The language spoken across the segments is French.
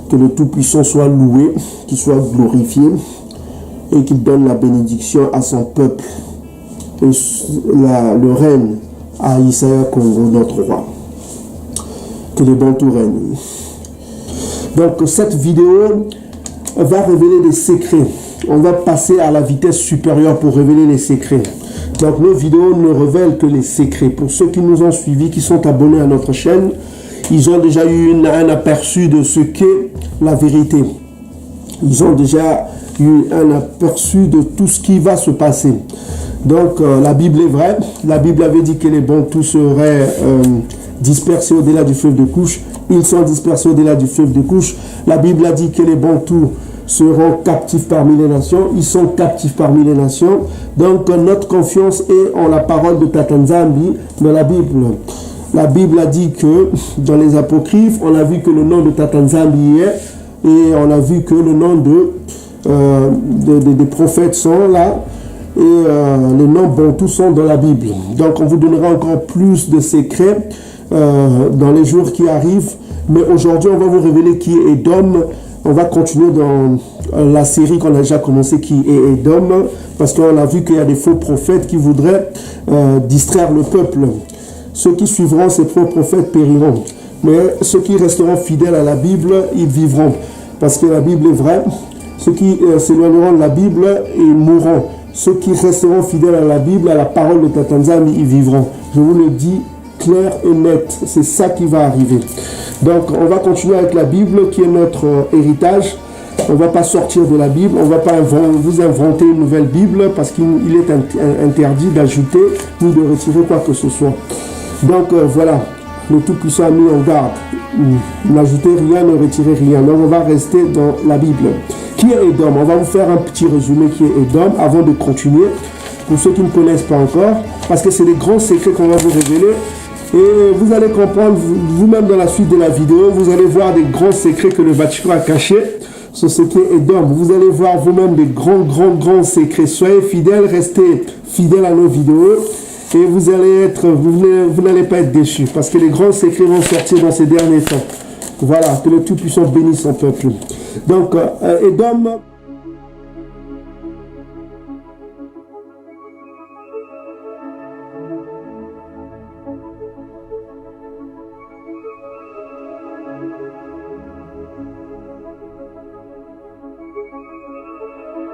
Que le Tout-Puissant soit loué, qu'il soit glorifié et qu'il donne la bénédiction à son peuple. Et le règne à Isaiah Congo, notre roi. Que les bons tout règnent. Donc cette vidéo va révéler des secrets. On va passer à la vitesse supérieure pour révéler les secrets. Donc nos vidéos ne révèlent que les secrets. Pour ceux qui nous ont suivis, qui sont abonnés à notre chaîne, ils ont déjà eu un aperçu de ce qu'est la vérité. Ils ont déjà eu un aperçu de tout ce qui va se passer. Donc la Bible est vraie. La Bible avait dit que les Bantous seraient dispersés au-delà du fleuve de Couche. Ils sont dispersés au-delà du fleuve de Couche. La Bible a dit que les Bantous seront captifs parmi les nations. Ils sont captifs parmi les nations. Donc notre confiance est en la parole de Tata Nzambi dans la Bible. La Bible a dit que dans les apocryphes, on a vu que le nom de Tata Nzambi est, et on a vu que le nom des prophètes sont là, et les noms Bantous sont dans la Bible. Donc on vous donnera encore plus de secrets dans les jours qui arrivent. Mais aujourd'hui, on va vous révéler qui est Edom. On va continuer dans la série qu'on a déjà commencé, qui est Edom, parce qu'on a vu qu'il y a des faux prophètes qui voudraient distraire le peuple. Ceux qui suivront ces faux prophètes périront. Mais ceux qui resteront fidèles à la Bible, ils vivront. Parce que la Bible est vraie. Ceux qui s'éloigneront de la Bible, ils mourront. Ceux qui resteront fidèles à la Bible, à la parole de Tata Nzambi, ils vivront. Je vous le dis clair et net. C'est ça qui va arriver. Donc, on va continuer avec la Bible, qui est notre héritage. On ne va pas sortir de la Bible. On ne va pas vous inventer une nouvelle Bible, parce qu'il est interdit d'ajouter ou de retirer quoi que ce soit. Donc voilà, le Tout-Puissant a mis en garde. N'ajoutez rien, ne retirez rien. Donc on va rester dans la Bible. Qui est Edom? On va vous faire un petit résumé qui est Edom avant de continuer. Pour ceux qui ne connaissent pas encore, parce que c'est des grands secrets qu'on va vous révéler. Et vous allez comprendre vous-même dans la suite de la vidéo, vous allez voir des grands secrets que le Vatican a cachés. C'est ce qui est Edom. Vous allez voir vous-même des grands secrets. Soyez fidèles, restez fidèles à nos vidéos. Et vous n'allez pas être déçus, parce que les grands secrets vont sortir dans ces derniers temps. Voilà, que le Tout-Puissant bénisse son peuple. Donc, Edom.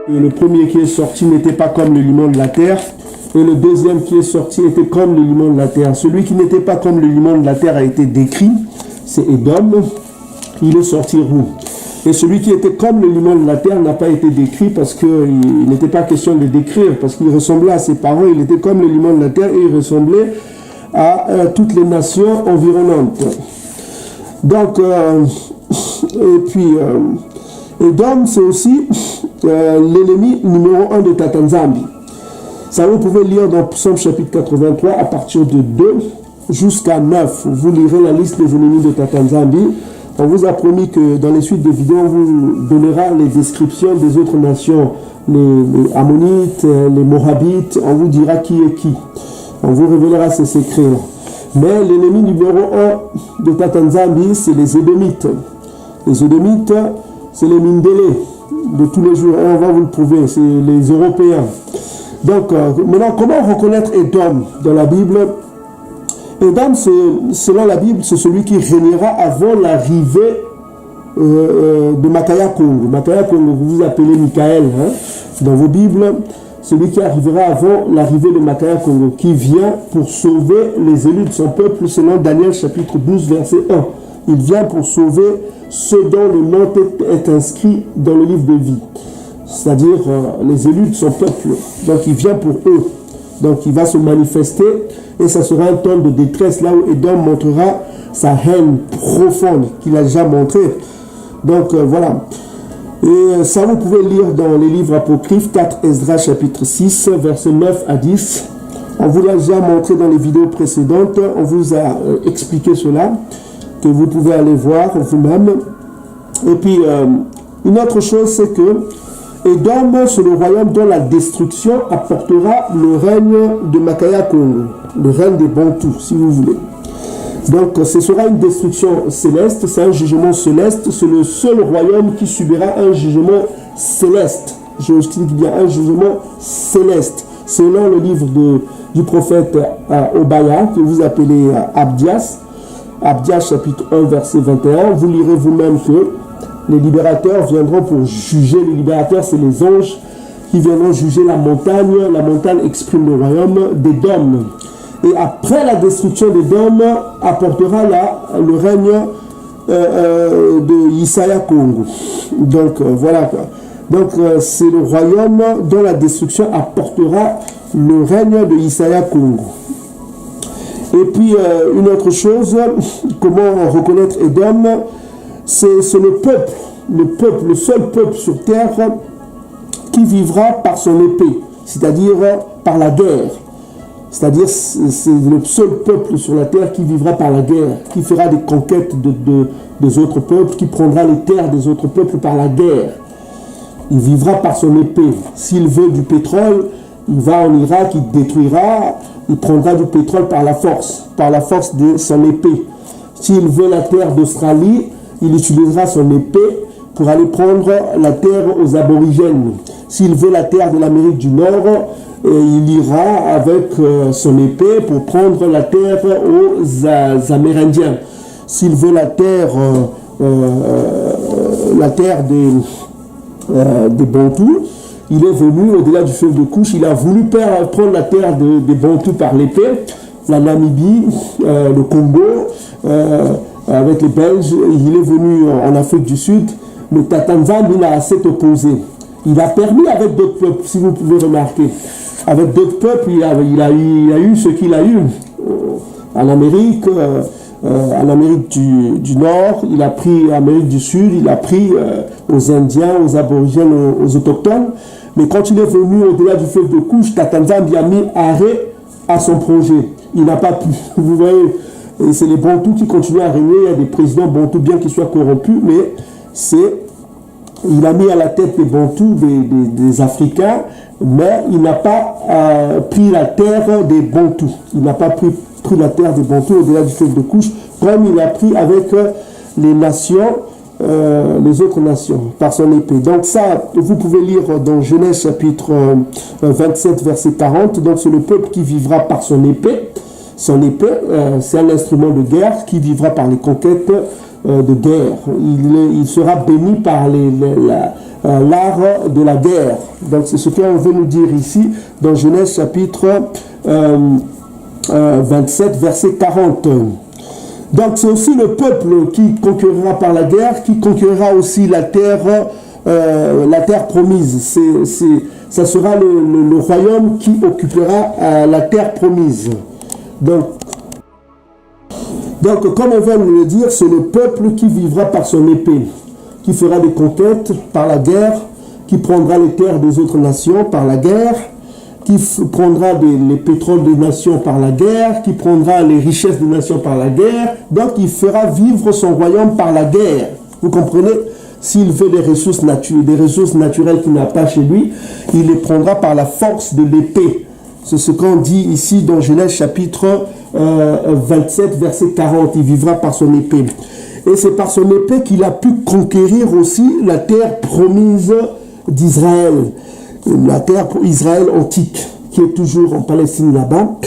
Et le premier qui est sorti n'était pas comme le limon de la terre. Et le deuxième qui est sorti était comme le limon de la terre. Celui qui n'était pas comme le limon de la terre a été décrit. C'est Edom. Il est sorti roux. Et celui qui était comme le limon de la terre n'a pas été décrit, parce qu'il n'était pas question de le décrire, parce qu'il ressemblait à ses parents. Il était comme le limon de la terre et il ressemblait à toutes les nations environnantes. Donc, et puis, Edom, c'est aussi l'ennemi numéro 1 de Tata Nzambi. Ça, vous pouvez lire dans Psaume chapitre 83 à partir de 2 jusqu'à 9. Vous lirez la liste des ennemis de Tata Nzambi. On vous a promis que dans les suites de vidéos, on vous donnera les descriptions des autres nations, les Ammonites, les Moabites. On vous dira qui est qui. On vous révélera ces secrets. Mais l'ennemi numéro 1 de Tata Nzambi, c'est les Édomites. Les Édomites, c'est les Mindélés de tous les jours. Et on va vous le prouver, c'est les Européens. Donc, maintenant, comment reconnaître Edom dans la Bible? Edom, selon la Bible, c'est celui qui régnera avant l'arrivée de Makaya Kongo. Makaya Kongo, vous vous appelez Michael dans vos Bibles. Celui qui arrivera avant l'arrivée de Makaya Kongo, qui vient pour sauver les élus de son peuple, selon Daniel chapitre 12, verset 1. Il vient pour sauver ceux dont le nom est inscrit dans le livre de vie. C'est-à-dire les élus de son peuple. Donc il vient pour eux. Donc il va se manifester et ça sera un temps de détresse là où Edom montrera sa haine profonde qu'il a déjà montrée. Donc voilà. Et ça vous pouvez lire dans les livres apocryphes, 4 Esdras chapitre 6, versets 9 à 10. On vous l'a déjà montré dans les vidéos précédentes. On vous a expliqué cela, que vous pouvez aller voir vous-même. Et puis une autre chose, c'est que Edom, c'est le royaume dont la destruction apportera le règne de Makaya Kongo, le règne des Bantous, si vous voulez. Donc ce sera une destruction céleste, c'est un jugement céleste, c'est le seul royaume qui subira un jugement céleste. Je dis bien un jugement céleste. Selon le livre du prophète Obaya, que vous appelez Abdias, Abdias chapitre 1 verset 21, vous lirez vous-même que les libérateurs viendront pour juger. Les libérateurs, c'est les anges qui viendront juger la montagne. La montagne exprime le royaume d'Édom. Et après la destruction d'Édom, apportera le règne de Isaiah Congo. Donc voilà quoi. Donc c'est le royaume dont la destruction apportera le règne de Isaiah Congo. Et puis une autre chose, comment reconnaître Édom, c'est le peuple, le seul peuple sur terre qui vivra par son épée, c'est-à-dire par la guerre. C'est-à-dire c'est le seul peuple sur la terre qui vivra par la guerre, qui fera des conquêtes des autres peuples, qui prendra les terres des autres peuples par la guerre. Il vivra par son épée. S'il veut du pétrole, il va en Irak, il détruira, il prendra du pétrole par la force de son épée. S'il veut la terre d'Australie, il utilisera son épée pour aller prendre la terre aux aborigènes. S'il veut la terre de l'Amérique du Nord, il ira avec son épée pour prendre la terre aux Amérindiens. S'il veut la terre des Bantous, il est venu au-delà du fleuve de Couche, il a voulu prendre la terre des Bantous par l'épée, la Namibie, le Congo, avec les Belges, il est venu en Afrique du Sud, mais Tata Nzambe, il a assez opposé. Il a permis avec d'autres peuples, si vous pouvez remarquer. Avec d'autres peuples, il a eu ce qu'il a eu. En Amérique du Nord, il a pris Amérique du Sud, il a pris aux Indiens, aux Aborigènes, aux Autochtones. Mais quand il est venu au-delà du fleuve de Couche, Tata Nzambe a mis arrêt à son projet. Il n'a pas pu. Vous voyez, c'est les Bantous qui continuent à régner. Il y a des présidents Bantous, bien qu'ils soient corrompus, mais il a mis à la tête des Bantous, des Africains, mais il n'a pas pris la terre des Bantous. Il n'a pas pris la terre des Bantous au-delà du fleuve de Couche, comme il a pris avec les nations, les autres nations, par son épée. Donc ça, vous pouvez lire dans Genèse chapitre 27, verset 40. Donc c'est le peuple qui vivra par son épée. Son épée, c'est un instrument de guerre qui vivra par les conquêtes de guerre. Il sera béni par l'art de la guerre. Donc c'est ce qu'on veut nous dire ici dans Genèse chapitre 27, verset 40. Donc c'est aussi le peuple qui conquérera par la guerre, qui conquérera aussi la terre promise. Ça sera le royaume qui occupera la terre promise. Donc, comme on vient de le dire, c'est le peuple qui vivra par son épée, qui fera des conquêtes par la guerre, qui prendra les terres des autres nations par la guerre, qui prendra les pétroles des nations par la guerre, qui prendra les richesses des nations par la guerre. Donc, il fera vivre son royaume par la guerre. Vous comprenez? S'il veut des ressources naturelles qu'il n'a pas chez lui, il les prendra par la force de l'épée. C'est ce qu'on dit ici dans Genèse chapitre 27, verset 40. Il vivra par son épée. Et c'est par son épée qu'il a pu conquérir aussi la terre promise d'Israël. La terre pour Israël antique, qui est toujours en Palestine là-bas.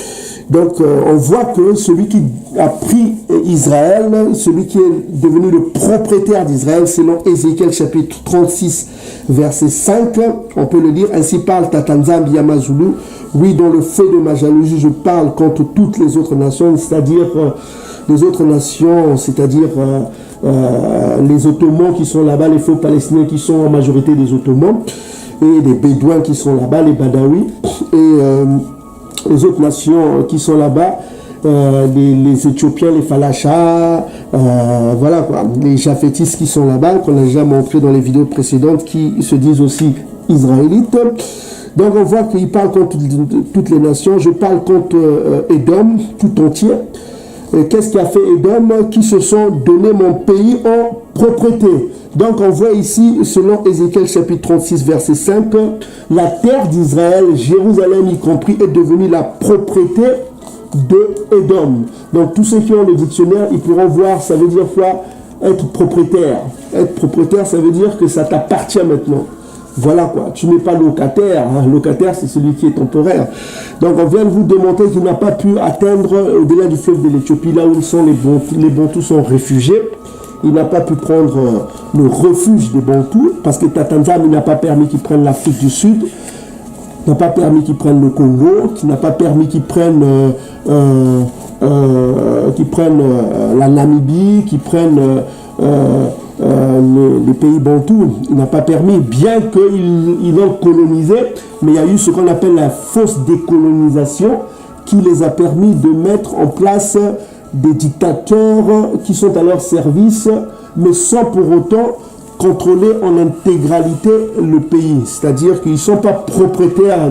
Donc on voit que celui qui a pris Israël, celui qui est devenu le propriétaire d'Israël, selon Ézéchiel chapitre 36, verset 5, on peut le lire, ainsi parle Tata Nzambe Yamazulu, oui, dans le feu de ma jalousie, je parle contre toutes les autres nations, c'est-à-dire les autres nations, c'est-à-dire les Ottomans qui sont là-bas, les faux Palestiniens qui sont en majorité des Ottomans, et les Bédouins qui sont là-bas, les Badawi, et les autres nations qui sont là-bas, les Éthiopiens, les Falachas, voilà quoi, les Japhétistes qui sont là-bas, qu'on a déjà montré dans les vidéos précédentes, qui se disent aussi israélites. Donc on voit qu'il parle contre toutes les nations. Je parle contre Édom tout entier. Qu'est-ce qu'a fait Édom? Qui se sont donné mon pays en propriété. Donc on voit ici, selon Ézéchiel chapitre 36, verset 5, la terre d'Israël, Jérusalem y compris, est devenue la propriété de Édom. Donc tous ceux qui ont le dictionnaire, ils pourront voir, ça veut dire quoi? Être propriétaire. Être propriétaire, ça veut dire que ça t'appartient maintenant. Voilà quoi, tu n'es pas locataire, hein. Locataire c'est celui qui est temporaire. Donc on vient de vous démontrer qu'il n'a pas pu atteindre au-delà du fleuve de l'Éthiopie, là où sont les Bantous sont réfugiés. Il n'a pas pu prendre le refuge des Bantous, parce que Tatanzam n'a pas permis qu'ils prennent l'Afrique du Sud, n'a pas permis qu'ils prennent le Congo, qui n'a pas permis qu'ils prennent, la Namibie, qu'ils prennent les pays bantous. Il n'a pas permis, bien qu'ils l'ont colonisé, mais il y a eu ce qu'on appelle la fausse décolonisation qui les a permis de mettre en place des dictateurs qui sont à leur service, mais sans pour autant contrôler en intégralité le pays. C'est-à-dire qu'ils ne sont pas propriétaires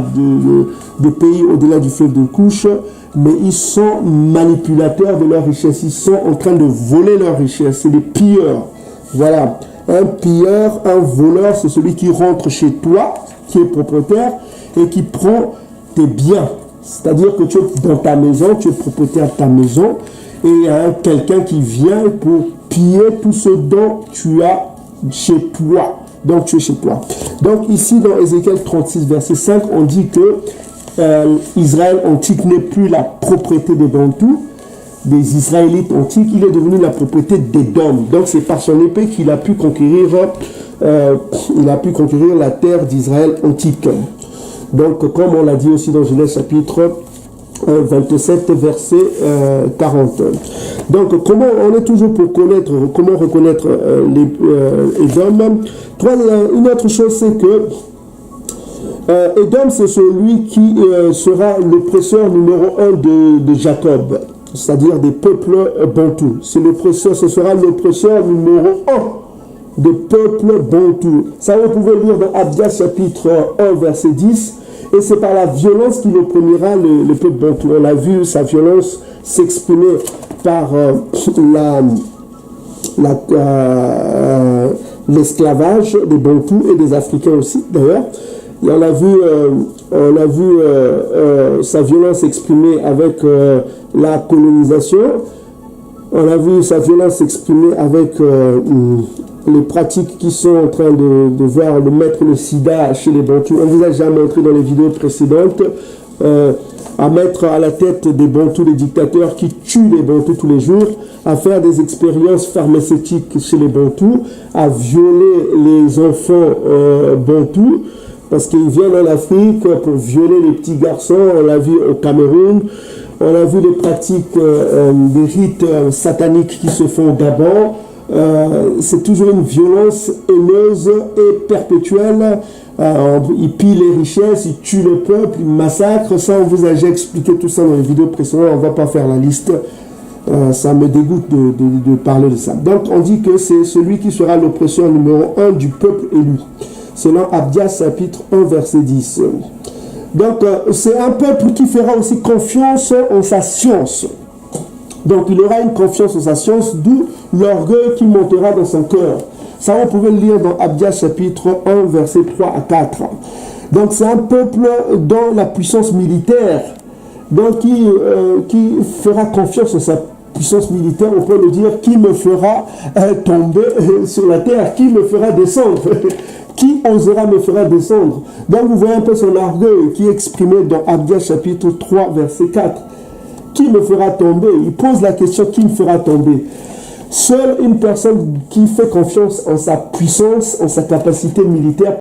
de pays au-delà du fleuve de Couche, mais ils sont manipulateurs de leur richesse. Ils sont en train de voler leur richesse. C'est des pilleurs. Voilà. Un pilleur, un voleur, c'est celui qui rentre chez toi, qui est propriétaire, et qui prend tes biens. C'est-à-dire que tu es dans ta maison, tu es propriétaire de ta maison, et il y a quelqu'un qui vient pour piller tout ce dont tu as chez toi. Donc tu es chez toi. Donc ici dans Ézéchiel 36 verset 5, on dit que Israël antique n'est plus la propriété des Bantous, des Israélites antiques, il est devenu la propriété d'Édom. Donc c'est par son épée qu'il a pu conquérir, la terre d'Israël antique. Donc comme on l'a dit aussi dans Genèse chapitre 27 verset 40. Donc comment on est toujours pour connaître, comment reconnaître les Édom. Une autre chose, c'est que Édom, c'est celui qui sera l'oppresseur numéro 1 de Jacob, c'est-à-dire des peuples bantous. C'est l'oppresseur, ce sera l'oppresseur numéro 1 des peuples bantous. Ça, vous pouvez lire dans Abdias chapitre 1 verset 10. Et c'est par la violence qu'il opprimera le peuple bantou. On a vu sa violence s'exprimer par l'esclavage des Bantous et des Africains aussi, d'ailleurs. Et on a vu sa violence s'exprimer avec la colonisation. On a vu sa violence s'exprimer avec les pratiques qui sont en train de mettre le sida chez les Bantous. On vous a déjà montré dans les vidéos précédentes à mettre à la tête des Bantous des dictateurs qui tuent les Bantous tous les jours, à faire des expériences pharmaceutiques chez les Bantous, à violer les enfants Bantous, parce qu'ils viennent en Afrique pour violer les petits garçons. On l'a vu au Cameroun. On a vu les pratiques des rites sataniques qui se font au Gabon. C'est toujours une violence haineuse et perpétuelle. Ils pillent les richesses, ils tuent le peuple, ils massacrent. Ça, on vous a déjà expliqué tout ça dans les vidéos précédentes. On ne va pas faire la liste. Ça me dégoûte de parler de ça. Donc, on dit que c'est celui qui sera l'oppresseur numéro 1 du peuple élu. Selon Abdias chapitre 1 verset 10. Donc, c'est un peuple qui fera aussi confiance en sa science. Donc, il aura une confiance en sa science, d'où l'orgueil qui montera dans son cœur. Ça, on pouvait le lire dans Abdias chapitre 1, verset 3 à 4. Donc, c'est un peuple dont la puissance militaire, donc qui fera confiance en sa puissance militaire. On peut le dire, qui me fera tomber sur la terre, qui me fera descendre. Qui osera me faire descendre? Donc, vous voyez un peu son orgueil qui est exprimé dans Abdias chapitre 3, verset 4. Qui me fera tomber? Il pose la question, qui me fera tomber? Seule une personne qui fait confiance en sa puissance, en sa capacité militaire,